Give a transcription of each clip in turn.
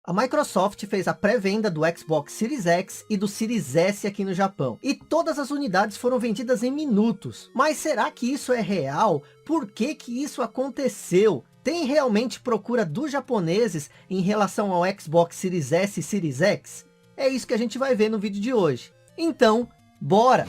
A Microsoft fez a pré-venda do Xbox Series X e do Series S aqui no Japão. E todas as unidades foram vendidas em minutos. Mas será que isso é real? Por que que isso aconteceu? Tem realmente procura dos japoneses em relação ao Xbox Series S e Series X? É isso que a gente vai ver no vídeo de hoje. Então, bora!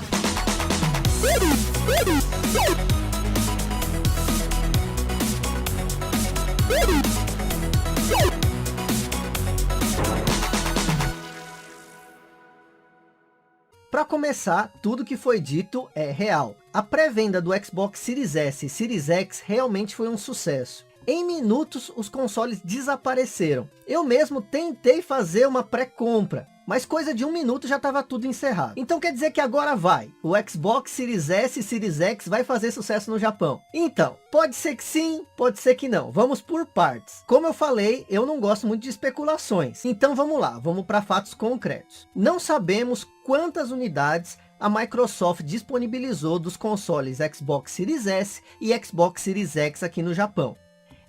Para começar, tudo que foi dito é real. A pré-venda do Xbox Series S e Series X realmente foi um sucesso. Em minutos, os consoles desapareceram. Eu mesmo tentei fazer uma pré-compra, mas coisa de 1 minuto já estava tudo encerrado. Então quer dizer que agora vai. O Xbox Series S e Series X vai fazer sucesso no Japão. Então, pode ser que sim, pode ser que não. Vamos por partes. Como eu falei, eu não gosto muito de especulações. Então vamos lá, vamos para fatos concretos. Não sabemos quantas unidades a Microsoft disponibilizou dos consoles Xbox Series S e Xbox Series X aqui no Japão.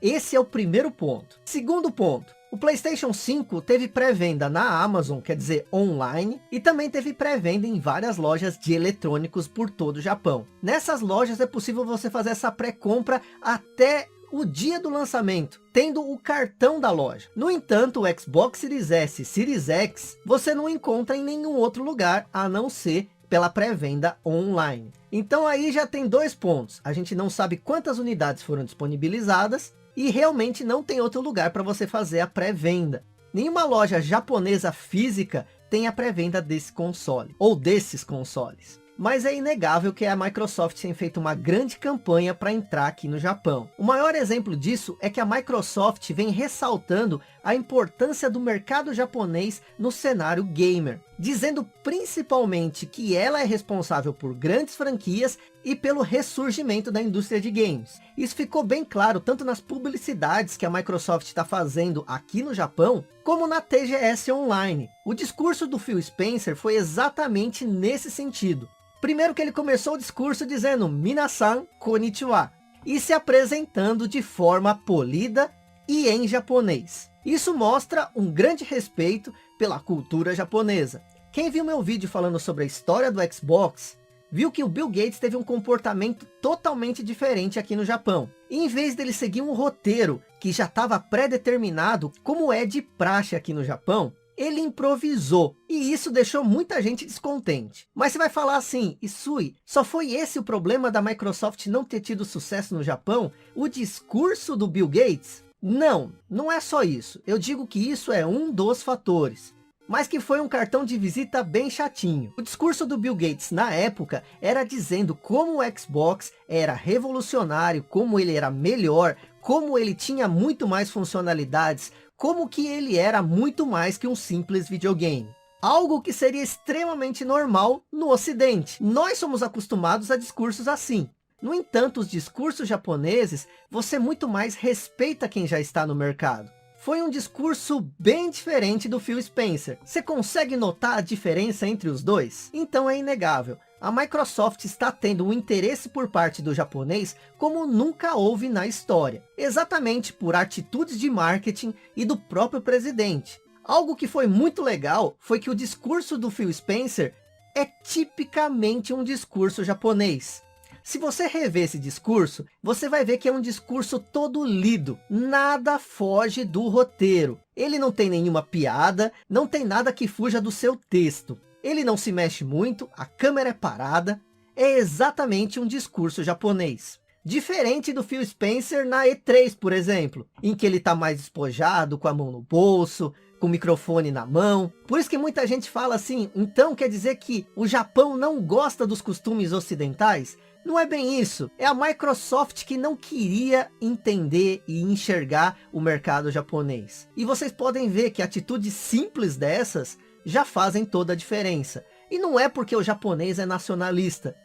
Esse é o primeiro ponto. Segundo ponto, o PlayStation 5 teve pré-venda na Amazon, quer dizer, online, e também teve pré-venda em várias lojas de eletrônicos por todo o Japão. Nessas lojas é possível você fazer essa pré-compra até o dia do lançamento, tendo o cartão da loja. No entanto, o Xbox Series S e Series X você não encontra em nenhum outro lugar, a não ser pela pré-venda online. Então aí já tem 2 pontos. A gente não sabe quantas unidades foram disponibilizadas, e realmente não tem outro lugar para você fazer a pré-venda. Nenhuma loja japonesa física tem a pré-venda desse console, ou desses consoles. Mas é inegável que a Microsoft tem feito uma grande campanha para entrar aqui no Japão. O maior exemplo disso é que a Microsoft vem ressaltando a importância do mercado japonês no cenário gamer, dizendo principalmente que ela é responsável por grandes franquias e pelo ressurgimento da indústria de games. Isso ficou bem claro tanto nas publicidades que a Microsoft está fazendo aqui no Japão, como na TGS Online. O discurso do Phil Spencer foi exatamente nesse sentido. Primeiro que ele começou o discurso dizendo Minasan konnichiwa, e se apresentando de forma polida e em japonês. Isso mostra um grande respeito pela cultura japonesa. Quem viu meu vídeo falando sobre a história do Xbox, viu que o Bill Gates teve um comportamento totalmente diferente aqui no Japão. E em vez dele seguir um roteiro que já estava pré-determinado, como é de praxe aqui no Japão, ele improvisou, e isso deixou muita gente descontente. Mas você vai falar assim, Isui, só foi esse o problema da Microsoft não ter tido sucesso no Japão? O discurso do Bill Gates? Não, não é só isso. Eu digo que isso é um dos fatores, mas que foi um cartão de visita bem chatinho. O discurso do Bill Gates na época era dizendo como o Xbox era revolucionário, como ele era melhor, como ele tinha muito mais funcionalidades, como que ele era muito mais que um simples videogame. Algo que seria extremamente normal no Ocidente. Nós somos acostumados a discursos assim. No entanto, os discursos japoneses, você muito mais respeita quem já está no mercado. Foi um discurso bem diferente do Phil Spencer. Você consegue notar a diferença entre os dois? Então é inegável. A Microsoft está tendo um interesse por parte do japonês como nunca houve na história. Exatamente por atitudes de marketing e do próprio presidente. Algo que foi muito legal foi que o discurso do Phil Spencer é tipicamente um discurso japonês. Se você rever esse discurso, você vai ver que é um discurso todo lido. Nada foge do roteiro. Ele não tem nenhuma piada, não tem nada que fuja do seu texto. Ele não se mexe muito, a câmera é parada. É exatamente um discurso japonês. Diferente do Phil Spencer na E3, por exemplo, em que ele está mais despojado, com a mão no bolso, com o microfone na mão. Por isso que muita gente fala assim, então quer dizer que o Japão não gosta dos costumes ocidentais? Não é bem isso. É a Microsoft que não queria entender e enxergar o mercado japonês. E vocês podem ver que atitudes simples dessas já fazem toda a diferença. E não é porque o japonês é nacionalista.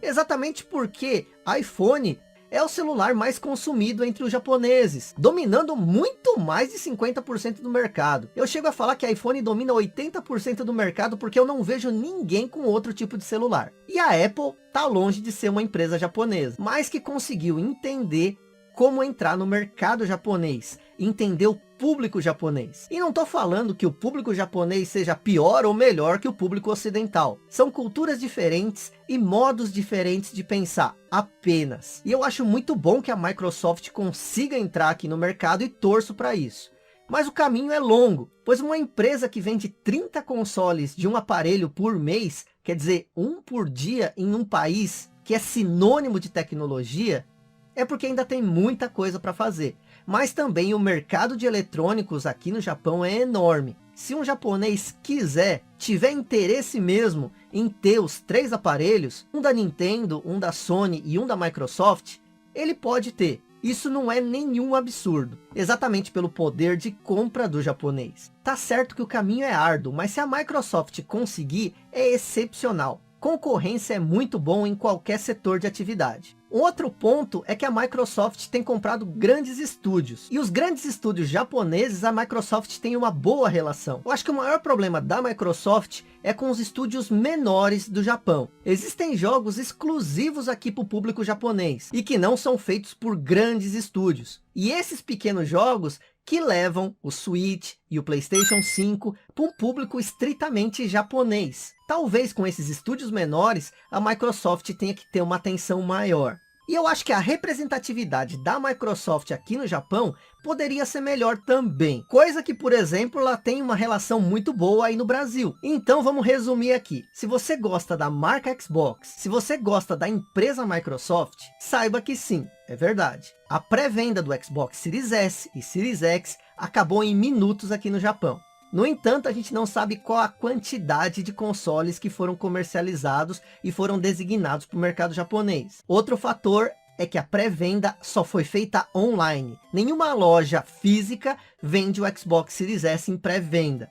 Exatamente porque iPhone é o celular mais consumido entre os japoneses, dominando muito mais de 50% do mercado. Eu chego a falar que iPhone domina 80% do mercado porque eu não vejo ninguém com outro tipo de celular. E a Apple tá longe de ser uma empresa japonesa, mas que conseguiu entender como entrar no mercado japonês, entender o público japonês. E não tô falando que o público japonês seja pior ou melhor que o público ocidental. São culturas diferentes e modos diferentes de pensar, apenas. E eu acho muito bom que a Microsoft consiga entrar aqui no mercado e torço para isso. Mas o caminho é longo, pois uma empresa que vende 30 consoles de um aparelho por mês, quer dizer, um por dia em um país que é sinônimo de tecnologia, é porque ainda tem muita coisa para fazer. Mas também o mercado de eletrônicos aqui no Japão é enorme. Se um japonês quiser, tiver interesse mesmo em ter os 3 aparelhos, um da Nintendo, um da Sony e um da Microsoft, ele pode ter. Isso não é nenhum absurdo, exatamente pelo poder de compra do japonês. Tá certo que o caminho é árduo, mas se a Microsoft conseguir, é excepcional. Concorrência é muito bom em qualquer setor de atividade. Outro ponto é que a Microsoft tem comprado grandes estúdios. E os grandes estúdios japoneses, a Microsoft tem uma boa relação. Eu acho que o maior problema da Microsoft é com os estúdios menores do Japão. Existem jogos exclusivos aqui para o público japonês. E que não são feitos por grandes estúdios. E esses pequenos jogos que levam o Switch e o PlayStation 5 para um público estritamente japonês. Talvez com esses estúdios menores, a Microsoft tenha que ter uma atenção maior. E eu acho que a representatividade da Microsoft aqui no Japão poderia ser melhor também. Coisa que, por exemplo, ela tem uma relação muito boa aí no Brasil. Então vamos resumir aqui. Se você gosta da marca Xbox, se você gosta da empresa Microsoft, saiba que sim, é verdade. A pré-venda do Xbox Series S e Series X acabou em minutos aqui no Japão. No entanto, a gente não sabe qual a quantidade de consoles que foram comercializados e foram designados para o mercado japonês. Outro fator é que a pré-venda só foi feita online. Nenhuma loja física vende o Xbox Series S em pré-venda.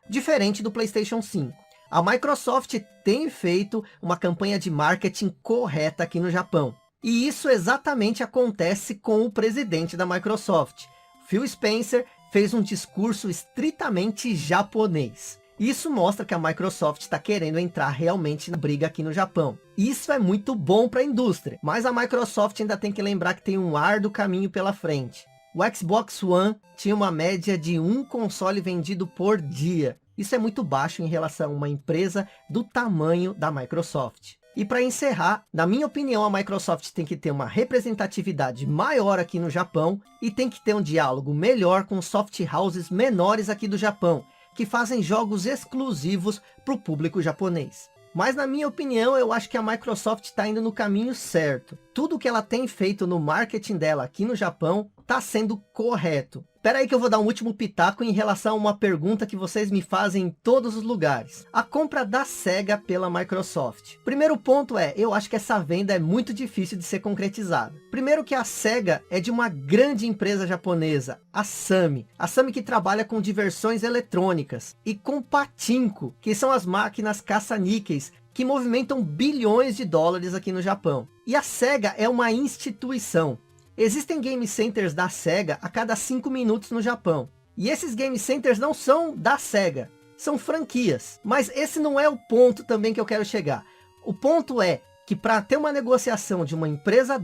Diferente do PlayStation 5. A Microsoft tem feito uma campanha de marketing correta aqui no Japão. E isso exatamente acontece com o presidente da Microsoft. Phil Spencer fez um discurso estritamente japonês. Isso mostra que a Microsoft está querendo entrar realmente na briga aqui no Japão. Isso é muito bom para a indústria, mas a Microsoft ainda tem que lembrar que tem um árduo caminho pela frente. O Xbox One tinha uma média de um console vendido por dia. Isso é muito baixo em relação a uma empresa do tamanho da Microsoft. E para encerrar, na minha opinião, a Microsoft tem que ter uma representatividade maior aqui no Japão e tem que ter um diálogo melhor com soft houses menores aqui do Japão, que fazem jogos exclusivos para o público japonês. Mas na minha opinião, eu acho que a Microsoft está indo no caminho certo. Tudo que ela tem feito no marketing dela aqui no Japão está sendo correto. Espera aí que eu vou dar um último pitaco em relação a uma pergunta que vocês me fazem em todos os lugares. A compra da Sega pela Microsoft. Primeiro ponto é, eu acho que essa venda é muito difícil de ser concretizada. Primeiro que a Sega é de uma grande empresa japonesa, a Samy. A Samy que trabalha com diversões eletrônicas e com Pachinko, que são as máquinas caça-níqueis que movimentam bilhões de dólares aqui no Japão. E a Sega é uma instituição. Existem game centers da Sega a cada 5 minutos no Japão. E esses game centers não são da Sega, são franquias. Mas esse não é o ponto também que eu quero chegar. O ponto é que para ter uma negociação de uma empresa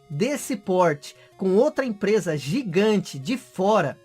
desse porte, com outra empresa gigante de fora,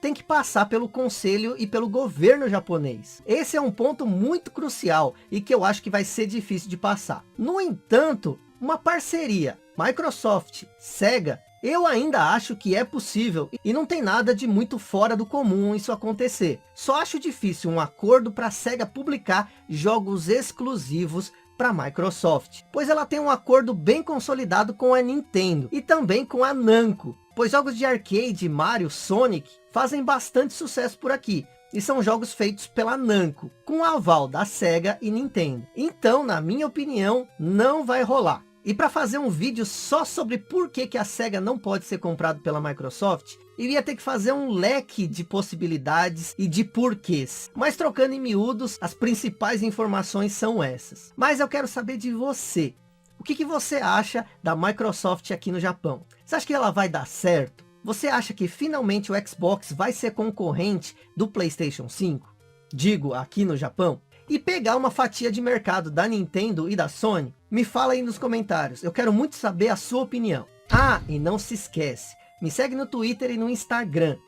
tem que passar pelo conselho e pelo governo japonês. Esse é um ponto muito crucial e que eu acho que vai ser difícil de passar. No entanto, uma parceria Microsoft, Sega, eu ainda acho que é possível e não tem nada de muito fora do comum isso acontecer. Só acho difícil um acordo para a Sega publicar jogos exclusivos para a Microsoft, pois ela tem um acordo bem consolidado com a Nintendo e também com a Namco, pois jogos de arcade, Mario, Sonic fazem bastante sucesso por aqui. E são jogos feitos pela Namco, com o aval da Sega e Nintendo. Então, na minha opinião, não vai rolar. E para fazer um vídeo só sobre por que a Sega não pode ser comprado pela Microsoft, iria ter que fazer um leque de possibilidades e de porquês. Mas trocando em miúdos, as principais informações são essas. Mas eu quero saber de você. O que você acha da Microsoft aqui no Japão? Você acha que ela vai dar certo? Você acha que finalmente o Xbox vai ser concorrente do PlayStation 5? Digo, aqui no Japão? E pegar uma fatia de mercado da Nintendo e da Sony? Me fala aí nos comentários, eu quero muito saber a sua opinião. Ah, e não se esquece, me segue no Twitter e no Instagram,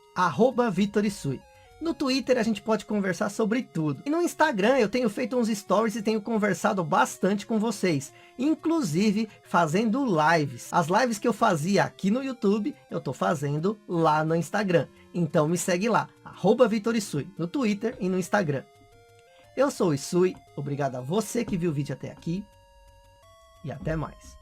@VitorIsui. No Twitter a gente pode conversar sobre tudo. E no Instagram eu tenho feito uns stories e tenho conversado bastante com vocês. Inclusive fazendo lives. As lives que eu fazia aqui no YouTube, eu tô fazendo lá no Instagram. Então me segue lá, @VitorIsui, no Twitter e no Instagram. Eu sou o Isui, obrigado a você que viu o vídeo até aqui. E até mais.